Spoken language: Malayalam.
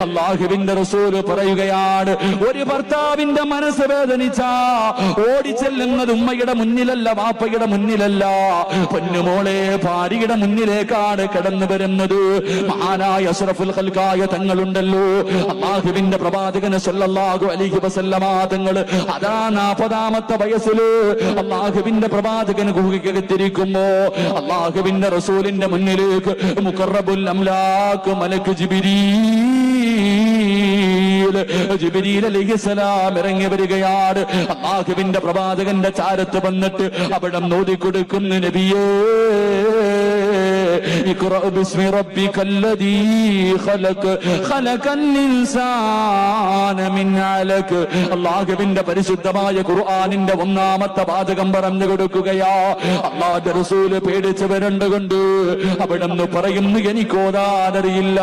അല്ലാഹുവിന്റെ റസൂല് പറയുകയാണ്, ഒരു ഭർത്താവിന്റെ മനസ്സ് വേദനിച്ച ഓടിച്ചെല്ലുന്നത് ഉമ്മയുടെ മുന്നിലല്ല, വാപ്പയുടെ മുന്നിലല്ല, പൊന്നുമോളെ ഭാര്യയുടെ മുന്നിലേക്കാണ് കടന്നു വരുന്നത്. മഹാനായ അഷ്റഫുൽ ഖൽഖായ തങ്ങളുണ്ടല്ലോ, അല്ലാഹുവിന്റെ പ്രവാചകൻ സല്ലല്ലാഹു അലൈഹി വസല്ലമ തങ്ങൾ അതാ 40ാമത്തെ വയസ്സില് അല്ലാഹുവിന്റെ പ്രവാചകൻ ഗുഹയ്ക്കകത്തിരിക്കുമ്പോ അല്ലാഹുവിന്റെ റസൂലിന്റെ മുന്നിലേക്ക് മുഖറബുൽ അംലാക്ക് മലക്ക് ജിബ്രീൽ അലൈഹിസ്സലാം ഇറങ്ങി വരികയാണ്. അല്ലാഹുവിന്റെ പ്രവാചകന്റെ ചാരത്ത് വന്നിട്ട് അവിടെ നോദി കൊടുക്കുന്നു, നബിയേ ഇഖ്റഅ ബിസ്മി റബ്ബികല്ലദീ ഖലഖ് ഖലഖൽ ഇൻസാന മിൻ അലഖ്. അല്ലാഹുവിന്റെ പരിശുദ്ധമായ ഖുർആനിന്റെ 1ാമത്തെ വാചകം പറഞ്ഞു കൊടുക്കുകയാ. അല്ലാഹുവിന്റെ റസൂല് പേടിച്ചു വരണ്ടുകൊണ്ട് അവിടെ നിന്ന് പറയുന്നു, എനിക്കോതാനറിയില്ല.